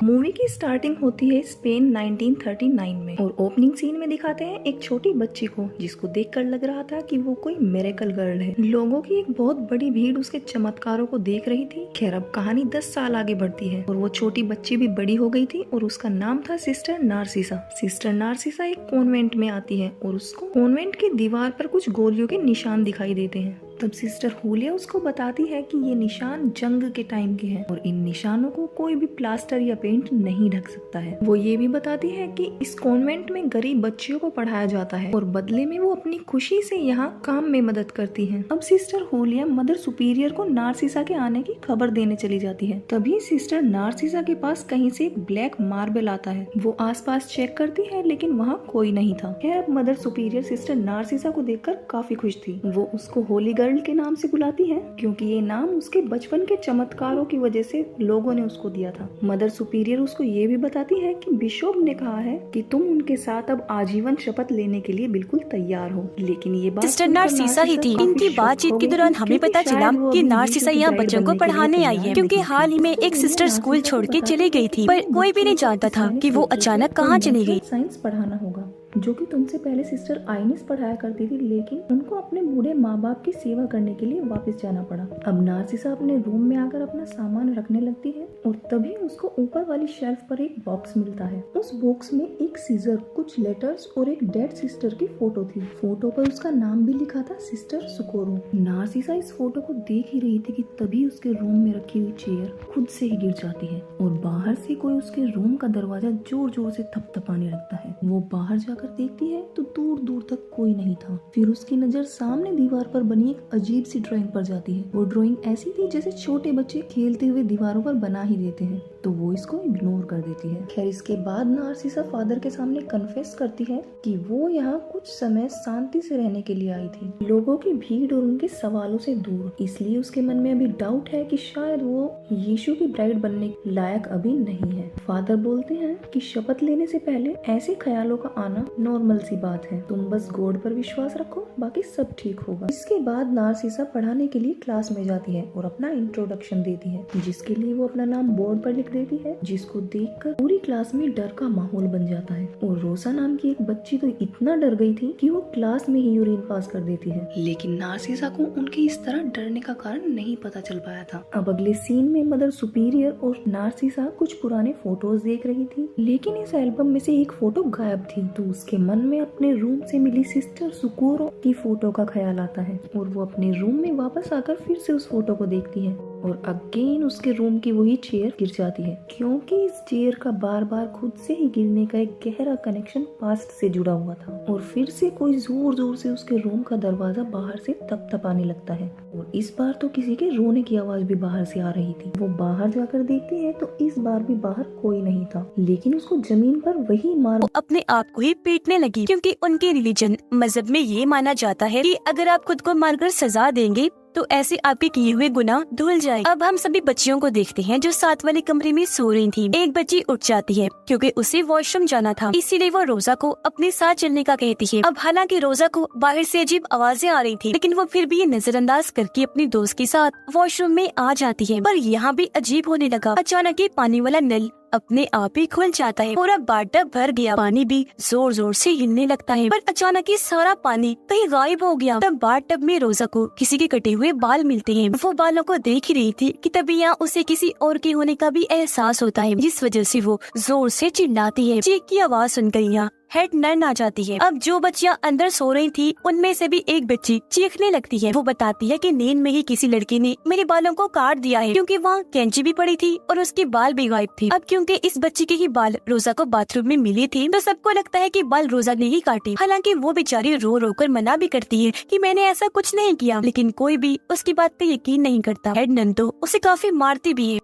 Movie की starting होती है स्पेन 1939 में और ओपनिंग सीन में दिखाते हैं एक छोटी बच्ची को जिसको देखकर लग रहा था कि वो कोई मिरेकल गर्ल है। लोगों की एक बहुत बड़ी भीड़ उसके चमत्कारों को देख रही थी। खैर अब कहानी 10 साल आगे बढ़ती है और वो छोटी बच्ची भी बड़ी हो गई थी और उसका नाम था सिस्टर नार्सिसा। सिस्टर नार्सिसा एक कॉन्वेंट में आती है और उसको कॉन्वेंट की दीवार पर कुछ गोलियों के निशान दिखाई देते हैं। तब सिस्टर हुलिया उसको बताती है कि ये निशान जंग के टाइम के हैं और इन निशानों को कोई भी प्लास्टर या पेंट नहीं ढक सकता है। वो ये भी बताती है कि इस कॉन्वेंट में गरीब बच्चियों को पढ़ाया जाता है और बदले में वो अपनी खुशी से यहाँ काम में मदद करती है। अब सिस्टर हुलिया मदर सुपीरियर को नार्सिसा के आने की खबर देने चली जाती है। तभी सिस्टर नार्सिसा के पास कहीं से एक ब्लैक मार्बल आता है। वो आसपास चेक करती है लेकिन वहाँ कोई नहीं था। खैर अब मदर सुपीरियर सिस्टर नार्सिसा को देखकर काफी खुश थी। वो उसको होली गर्ल के नाम से बुलाती है क्योंकि ये नाम उसके बचपन के चमत्कारों की वजह से लोगों ने उसको दिया था। मदर सुपीरियर उसको ये भी बताती है कि बिशप ने कहा है कि तुम उनके साथ अब आजीवन शपथ लेने के लिए बिल्कुल तैयार हो। लेकिन ये बात सिस्टर नार्सिसा ही थी। इनकी बातचीत के दौरान हमें पता चला कि नार्सिसा यहाँ बच्चों को पढ़ाने आई है क्योंकि हाल ही में एक सिस्टर स्कूल छोड़ के चली गई थी, पर कोई भी नहीं जानता था कि वो अचानक कहाँ चली गई। साइंस पढ़ाना होगा जो कि तुमसे पहले सिस्टर आइनिस पढ़ाया करती थी, लेकिन उनको अपने बूढ़े माँ बाप की सेवा करने के लिए वापस जाना पड़ा। अब नार्सिसा अपने रूम में आकर अपना सामान रखने लगती है और तभी उसको ऊपर वाली शेल्फ पर एक बॉक्स मिलता है। उस बॉक्स में एक सीजर, कुछ लेटर्स और एक डेड सिस्टर की फोटो थी। फोटो पर उसका नाम भी लिखा था, सिस्टर सुकोरो। नार्सिसा इस फोटो को देख ही रही थी कि तभी उसके रूम में रखी हुई चेयर खुद से ही गिर जाती है और बाहर से कोई उसके रूम का दरवाजा जोर जोर से थपथपाने लगता है। वो बाहर जाकर देखती है तो दूर दूर तक कोई नहीं था। फिर उसकी नजर सामने दीवार पर बनी एक अजीब सी ड्राइंग पर जाती है। वो ड्राइंग ऐसी थी जैसे छोटे बच्चे खेलते हुए दीवारों पर बना ही देते हैं, तो वो इसको इग्नोर कर देती है। खैर इसके बाद नार्सिसा फादर के सामने कन्फेस करती है कि वो यहाँ कुछ समय शांति से रहने के लिए आई थी, लोगों की भीड़ और उनके सवालों से दूर। इसलिए उसके मन में अभी डाउट है कि शायद वो यीशु की ब्राइड बनने के लायक अभी नहीं है। फादर बोलते हैं कि शपथ लेने से पहले ऐसे ख्यालों का आना नॉर्मल सी बात है, तुम बस गॉड पर विश्वास रखो, बाकी सब ठीक होगा। इसके बाद नार्सिसा पढ़ाने के लिए क्लास में जाती है और अपना इंट्रोडक्शन देती है, जिसके लिए वो अपना नाम बोर्ड पर लिख देती है, जिसको देखकर पूरी क्लास में डर का माहौल बन जाता है। और रोसा नाम की एक बच्ची तो इतना डर गई थी कि वो क्लास में ही यूरिन पास कर देती है। लेकिन नार्सिसा को उनके इस तरह डरने का कारण नहीं पता चल पाया था। अब अगले सीन में मदर सुपीरियर और नार्सिसा कुछ पुराने फोटोज देख रही थी, लेकिन इस एल्बम में से एक फोटो गायब थी। तो उसके मन में अपने रूम से मिली सिस्टर सुकोरो की फोटो का ख्याल आता है और वो अपने रूम में वापस आकर फिर से उस फोटो को देखती है और अगेन उसके रूम की वही चेयर गिर जाती है, क्योंकि इस चेयर का बार बार खुद से ही गिरने का एक गहरा कनेक्शन पास्ट से जुड़ा हुआ था। और फिर से कोई जोर जोर से उसके रूम का दरवाजा बाहर से थपथपाने लगता है और इस बार तो किसी के रोने की आवाज भी बाहर से आ रही थी। वो बाहर जाकर देखती है तो इस बार भी बाहर कोई नहीं था, लेकिन उसको जमीन पर वही मार अपने आप को ही पीटने लगी क्योंकि उनके रिलीजन मजहब में ये माना जाता है कि अगर आप खुद को मारकर सजा देंगे तो ऐसे आपके किए हुए गुनाह धुल जाए। अब हम सभी बच्चियों को देखते हैं जो साथ वाले कमरे में सो रही थी। एक बच्ची उठ जाती है क्योंकि उसे वॉशरूम जाना था, इसीलिए वो रोजा को अपने साथ चलने का कहती है। अब हालांकि रोजा को बाहर से अजीब आवाजें आ रही थी, लेकिन वो फिर भी ये नजरअंदाज करके अपनी दोस्त के साथ वॉशरूम में आ जाती है। पर यहाँ भी अजीब होने लगा। अचानक ये पानी वाला नल अपने आप ही खुल जाता है, पूरा बाथटब भर गया, पानी भी जोर जोर से हिलने लगता है। पर अचानक ये सारा पानी कहीं गायब हो गया। तब बाथटब में रोजा को किसी के कटे हुए बाल मिलते हैं। वो बालों को देख ही रही थी कि तभी यहाँ उसे किसी और के होने का भी एहसास होता है, जिस वजह से वो जोर से चिल्लाती है। चीख की आवाज सुनकर यहाँ हेड नर्न आ जाती है। अब जो बच्चियां अंदर सो रही थी उनमें से भी एक बच्ची चीखने लगती है। वो बताती है कि नींद में ही किसी लड़के ने मेरे बालों को काट दिया है, क्योंकि वहाँ कैंची भी पड़ी थी और उसके बाल भी गायब थे। अब क्योंकि इस बच्ची के ही बाल रोजा को बाथरूम में मिले थे तो सबको लगता है कि बाल रोजा ने ही काटे। हालांकि वो बेचारी रो रो कर मना भी करती है कि मैंने ऐसा कुछ नहीं किया, लेकिन कोई भी उसकी बात पे यकीन नहीं करता। हेड नर्न तो उसे काफी मारती भी है।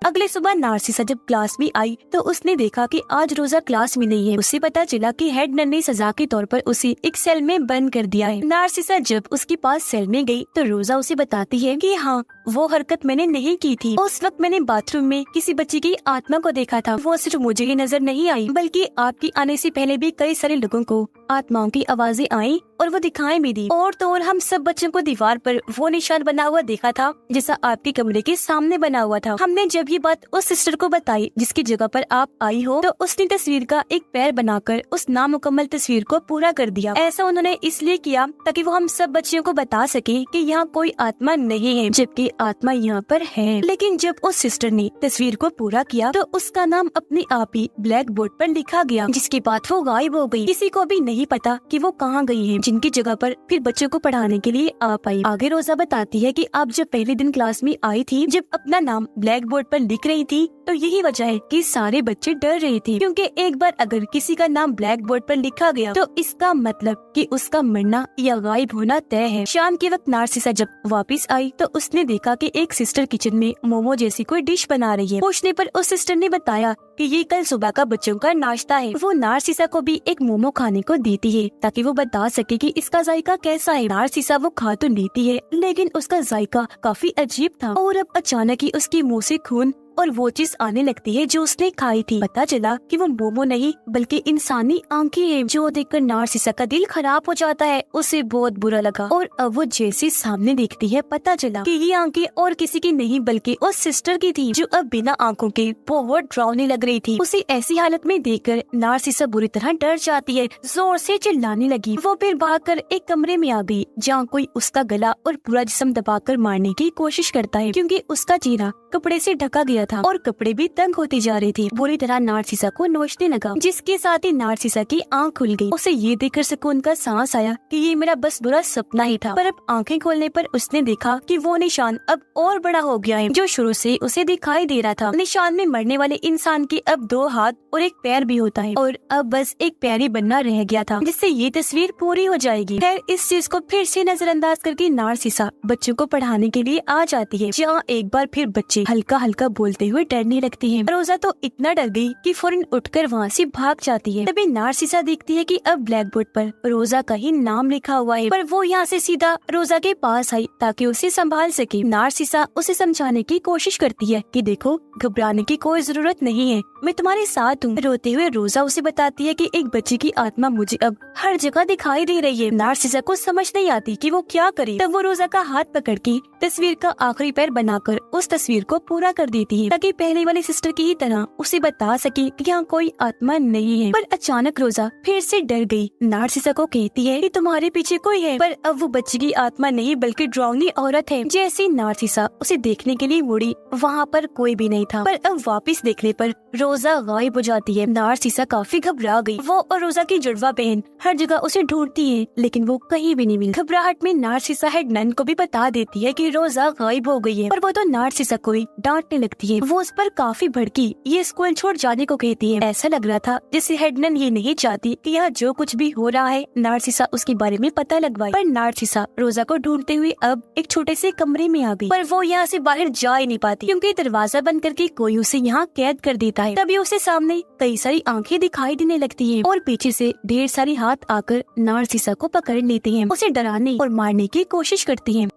अगले सुबह नार्सिसा जब क्लास में आई तो उसने देखा कि आज रोजा क्लास में नहीं है। उसे पता चला कि हेड नर्न ने सजा के तौर पर उसे एक सेल में बंद कर दिया है। नार्सिसा जब उसके पास सेल में गई तो रोजा उसे बताती है कि हाँ वो हरकत मैंने नहीं की थी। उस वक्त मैंने बाथरूम में किसी बच्ची की आत्मा को देखा था। वो सिर्फ मुझे ही नजर नहीं आई, बल्कि आपकी आने से पहले भी कई सारे लोगों को आत्माओं की आवाजें आई और वो दिखाई भी दी। और तो और हम सब बच्चों को दीवार पर वो निशान बना हुआ देखा था जैसा आपके कमरे के सामने बना हुआ था। हमने जब ये बात उस सिस्टर को बताई जिसकी जगह पर आप आई हो, तो उसने तस्वीर का एक पैर बनाकर उस नामुकम्मल तस्वीर को पूरा कर दिया। ऐसा उन्होंने इसलिए किया ताकि वो हम सब बच्चियों को बता सके कि यहाँ कोई आत्मा नहीं है, जबकि आत्मा यहाँ पर है। लेकिन जब उस सिस्टर ने तस्वीर को पूरा किया तो उसका नाम अपने आप ही ब्लैक बोर्ड पर लिखा गया, जिसके बाद वो गायब हो गई। किसी को भी नहीं पता कि वो कहाँ गई है, जिनकी जगह पर फिर बच्चों को पढ़ाने के लिए आप आई। आगे रोजा बताती है कि आप जब पहले दिन क्लास में आई थी, जब अपना नाम ब्लैक बोर्ड पर लिख रही थी, तो यही वजह है कि सारे बच्चे डर रहे थे, क्योंकि एक बार अगर किसी का नाम ब्लैक बोर्ड पर लिखा गया तो इसका मतलब कि उसका मरना या गायब होना तय है। शाम के वक्त नार्सिसा जब वापस आई तो उसने देखा कि एक सिस्टर किचन में मोमो जैसी कोई डिश बना रही है। पूछने पर उस सिस्टर ने बताया कि ये कल सुबह का बच्चों का नाश्ता है। वो नार्सिसा को भी एक मोमो खाने को देती है ताकि वो बता सके कि इसका जायका कैसा है। नार्सिसा वो खा तो लेती है, लेकिन उसका जायका काफी अजीब था और अब अचानक ही उसके मुंह से खून और वो चीज आने लगती है जो उसने खाई थी। पता चला कि वो मोमो नहीं बल्कि इंसानी आंखें हैं, जो देखकर नार्सिसा का दिल खराब हो जाता है। उसे बहुत बुरा लगा और अब वो जैसे सामने देखती है, पता चला कि ये आंखें और किसी की नहीं बल्कि उस सिस्टर की थी, जो अब बिना आंखों के बहुत डरावनी लग रही थी। उसे ऐसी हालत में देखकर नार्सिसा बुरी तरह डर जाती है, जोर से चिल्लाने लगी। वो फिर भागकर एक कमरे में आ गई जहाँ कोई उसका गला और पूरा जिस्म दबाकर मारने की कोशिश करता है, क्योंकि उसका चेहरा कपड़े से ढका गया था और कपड़े भी तंग होती जा रही थी। बुरी तरह नार्सिसा को नोचने लगा, जिसके साथ ही नार्सिसा की आंख खुल गई। उसे ये देखकर सुकून का सांस आया कि ये मेरा बस बुरा सपना ही था। पर अब आंखें खोलने पर उसने देखा कि वो निशान अब और बड़ा हो गया है, जो शुरू से उसे दिखाई दे रहा था। निशान में मरने वाले इंसान के अब 2 हाथ और एक पैर भी होता है, और अब बस एक पैर ही बनना रह गया था, जिससे ये तस्वीर पूरी हो जाएगी। खैर, इस चीज को फिर से नजरअंदाज करके नार्सिसा बच्चों को पढ़ाने के लिए आ जाती है, जहाँ एक बार फिर बच्चे हल्का हल्का बोलते हुए डरने लगती है। रोजा तो इतना डर गई कि फौरन उठकर वहाँ से भाग जाती है। तभी नार्सिसा देखती है कि अब ब्लैक बोर्ड पर रोजा का ही नाम लिखा हुआ है, पर वो यहाँ से सीधा रोजा के पास आई ताकि उसे संभाल सके। नार्सिसा उसे समझाने की कोशिश करती है कि देखो, घबराने की कोई जरूरत नहीं है, मैं तुम्हारे साथ हूँ। रोते हुए रोजा उसे बताती है कि एक बच्चे की आत्मा मुझे अब हर जगह दिखाई दे रही है। नार्सिसा को समझ नहीं आती कि वो क्या करे। तब वो रोजा का हाथ पकड़ के तस्वीर का आखिरी पैर बनाकर उस तस्वीर को पूरा कर देती है, ताकि पहले वाली सिस्टर की ही तरह उसे बता सके कि यहाँ कोई आत्मा नहीं है। पर अचानक रोजा फिर से डर गई। नार्सिसा को कहती है कि तुम्हारे पीछे कोई है, पर अब वो बच्चे की आत्मा नहीं बल्कि डरावनी औरत है। जैसे नार्सिसा उसे देखने के लिए मुड़ी, वहाँ पर कोई भी नहीं था, पर अब वापस देखने पर रोजा गायब हो जाती है। नार्सिसा काफी घबरा गई। वो और रोजा की जुड़वा बहन हर जगह उसे ढूंढती है, लेकिन वो कहीं भी नहीं मिली। घबराहट में नार्सिसा हेड नन को भी बता देती है कि रोजा गायब हो गई है, पर वो तो नार्सिसा को ही डांटने लगती है। वो उस पर काफी भड़की ये स्कूल छोड़ जाने को कहती है। ऐसा लग रहा था जैसे हेड नन ये नहीं चाहती कि यहाँ जो कुछ भी हो रहा है नार्सिसा उसके बारे में पता लगवाए। पर नार्सिसा रोजा को ढूंढते हुए अब एक छोटे से कमरे में आ गई, पर वो यहाँ से बाहर जा ही नहीं पाती, क्योंकि दरवाजा बंद करके कोई उसे यहाँ कैद कर देता है। तभी उसे सामने कई सारी आंखें दिखाई देने लगती हैं और पीछे से ढेर सारी हाथ आकर नार्सिसा को पकड़ लेती हैं, उसे डराने और मारने की कोशिश करती हैं।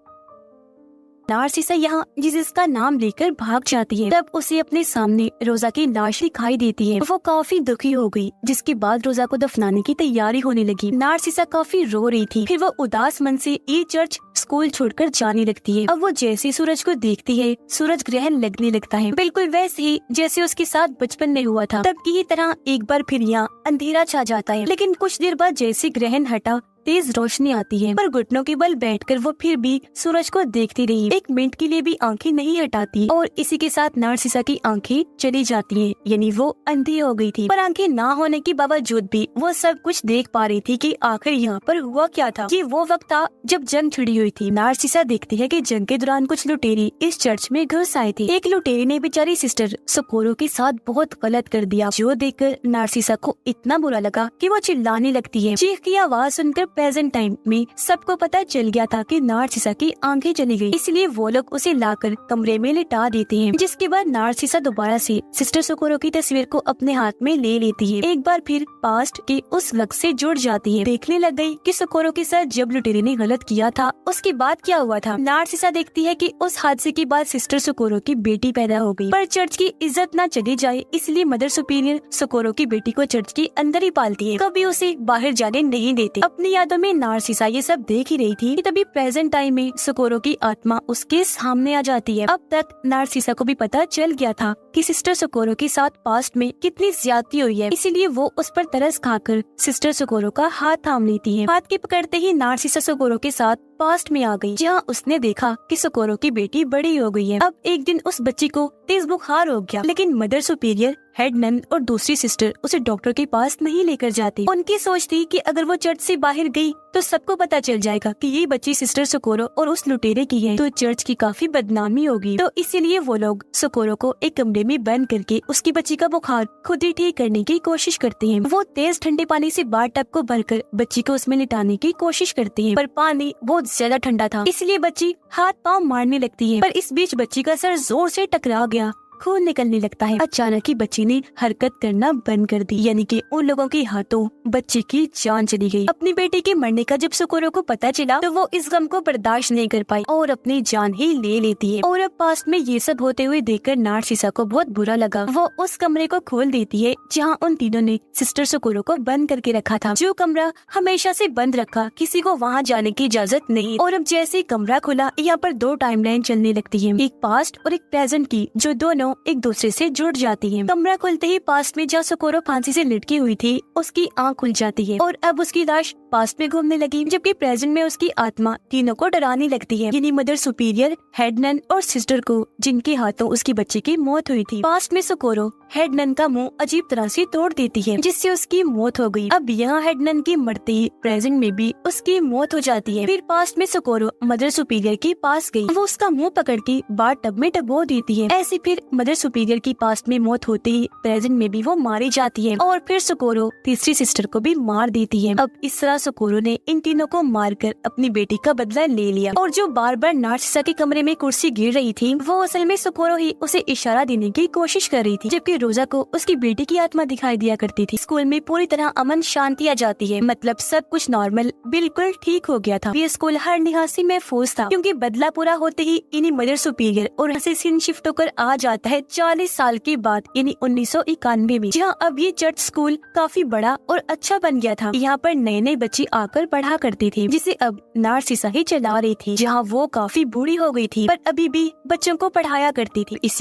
नार्सिसा यहाँ जिसका नाम लेकर भाग जाती है। तब उसे अपने सामने रोजा की लाश दिखाई देती है। वो काफी दुखी हो गई, जिसके बाद रोजा को दफनाने की तैयारी होने लगी। नार्सिसा काफी रो रही थी। फिर वो उदास मन से ये चर्च स्कूल छोड़कर जाने लगती है। अब वो जैसे सूरज को देखती है, सूरज ग्रहण लगने लगता है, बिल्कुल वैसे ही जैसे उसके साथ बचपन में हुआ था। तब की ही तरह एक बार फिर यहाँ अंधेरा छा जाता है, लेकिन कुछ देर बाद जैसे ग्रहण हटा तेज रोशनी आती है, पर घुटनों के बल बैठकर वो फिर भी सूरज को देखती रही। एक मिनट के लिए भी आंखें नहीं हटाती और इसी के साथ नार्सिसा की आंखें चली जाती हैं, यानी वो अंधी हो गई थी। पर आंखें ना होने के बावजूद भी वो सब कुछ देख पा रही थी कि आखिर यहाँ पर हुआ क्या था। ये वो वक्त था जब जंग छिड़ी हुई थी। नार्सिसा देखती है कि जंग के दौरान कुछ लुटेरे इस चर्च में घुस आए थे। एक लुटेरे ने बेचारी सिस्टर सोकोरो के साथ बहुत गलत कर दिया, जो देखकर नार्सिसा को इतना बुरा लगा कि वो चिल्लाने लगती है। चीख की आवाज सुनकर प्रेजेंट टाइम में सबको पता चल गया था कि नार्सिसा की आंखें चली गई, इसलिए वो लोग उसे लाकर कमरे में लिटा देते हैं। जिसके बाद नार्सिसा दोबारा से सिस्टर सोकोरो की तस्वीर को अपने हाथ में ले लेती है। एक बार फिर पास्ट के उस वक्त से जुड़ जाती है। देखने लग गई कि सोकोरो के साथ जब लुटेरे ने गलत किया था उसके बाद क्या हुआ था। नार्सिसा देखती है कि उस हादसे के बाद सिस्टर सोकोरो की बेटी पैदा हो गई, पर चर्च की इज्जत न चली जाए इसलिए मदर सुपीरियर सोकोरो की बेटी को चर्च के अंदर ही पालती है, कभी उसे बाहर जाने नहीं देते। अपनी यादों में नार्सिसा ये सब देख ही रही थी कि तभी प्रेजेंट टाइम में सोकोरो की आत्मा उसके सामने आ जाती है। अब तक नार्सिसा को भी पता चल गया था कि सिस्टर सोकोरो के साथ पास्ट में कितनी ज्यादती हुई है, इसीलिए वो उस पर तरस खाकर सिस्टर सोकोरो का हाथ थाम लेती है। हाथ के पकड़ते ही नार्सिसा सोकोरो के साथ पास्ट में आ गई, जहाँ उसने देखा कि सोकोरो की बेटी बड़ी हो गई है। अब एक दिन उस बच्ची को तेज बुखार हो गया, लेकिन मदर सुपीरियर, हेड नन और दूसरी सिस्टर उसे डॉक्टर के पास नहीं लेकर जाती। उनकी सोच थी कि अगर वो चर्च से बाहर गई तो सबको पता चल जाएगा कि ये बच्ची सिस्टर सोकोरो और उस लुटेरे की है, तो चर्च की काफी बदनामी होगी। तो इसीलिए वो लोग सोकोरो को एक कमरे में बंद करके उसकी बच्ची का बुखार खुद ही ठीक करने की कोशिश करते हैं। वो तेज ठंडे पानी से बाथ-टब को भरकर बच्ची को उसमें लिटाने की कोशिश करते हैं, पर पानी बहुत ज्यादा ठंडा था, इसलिए बच्ची हाथ पाँव मारने लगती है। पर इस बीच बच्ची का सर जोर से टकरा गया, खून निकलने लगता है। अचानक ही बच्ची ने हरकत करना बंद कर दी, यानी कि उन लोगों के हाथों बच्चे की जान चली गई। अपनी बेटी के मरने का जब सोकोरो को पता चला तो वो इस गम को बर्दाश्त नहीं कर पाई और अपनी जान ही ले लेती है। और अब पास्ट में ये सब होते हुए देखकर नार्सिसा को बहुत बुरा लगा। वो उस कमरे को खोल देती है जहाँ उन तीनों ने सिस्टर सोकोरो को बंद करके रखा था। जो कमरा हमेशा से बंद रखा, किसी को वहाँ जाने की इजाजत नहीं। और अब जैसे ही कमरा खुला, यहाँ पर दो टाइमलाइन चलने लगती है, एक पास्ट और एक प्रेजेंट की, जो दोनों एक दूसरे से जुड़ जाती हैं। कमरा खुलते ही पास्ट में जहाँ सोकोरो फांसी से लटकी हुई थी उसकी आंख खुल जाती है और अब उसकी लाश पास्ट में घूमने लगी, जबकि प्रेजेंट में उसकी आत्मा तीनों को डराने लगती है, यानी मदर सुपीरियर, हेड नन और सिस्टर को, जिनके हाथों उसकी बच्ची की मौत हुई थी। पास्ट में सोकोरो हेड नन का मुंह अजीब तरह से तोड़ देती है, जिससे उसकी मौत हो गई। अब यहाँ हेड नन की मरते ही प्रेजेंट में भी उसकी मौत हो जाती है। फिर पास्ट में सोकोरो मदर सुपीरियर के पास गई, वो उसका मुंह पकड़ के बाथ-टब में डुबो देती है। ऐसे फिर मदर सुपीरियर की पास्ट में मौत होते ही प्रेजेंट में भी वो मारी जाती है और फिर सोकोरो तीसरी सिस्टर को भी मार देती है। अब इस तरह सोकोरो ने इन तीनों को मारकर अपनी बेटी का बदला ले लिया। और जो बार बार नार्सिसा के कमरे में कुर्सी गिर रही थी, वो असल में सोकोरो ही उसे इशारा देने की कोशिश कर रही थी, जबकि रोजा को उसकी बेटी की आत्मा दिखाई दिया करती थी। स्कूल में पूरी तरह अमन शांति आ जाती है, मतलब सब कुछ नॉर्मल बिल्कुल ठीक हो गया था। ये स्कूल हर लिहाज से महफूज था, क्योंकि बदला पूरा होते ही इन्हीं मदर सुपीरियर और असिस्टेंट शिफ्ट होकर आ जाता है 40 साल के बाद, यानी 1991 में, जहाँ अब ये चर्च स्कूल काफी बड़ा और अच्छा बन गया था। यहाँ पर नए नए बच्चे आकर पढ़ा करते थे, जिसे अब नार्सिसा ही चला रही थी, जहाँ वो काफी बूढ़ी हो गई थी, पर अभी भी बच्चों को पढ़ाया करती थी। इसी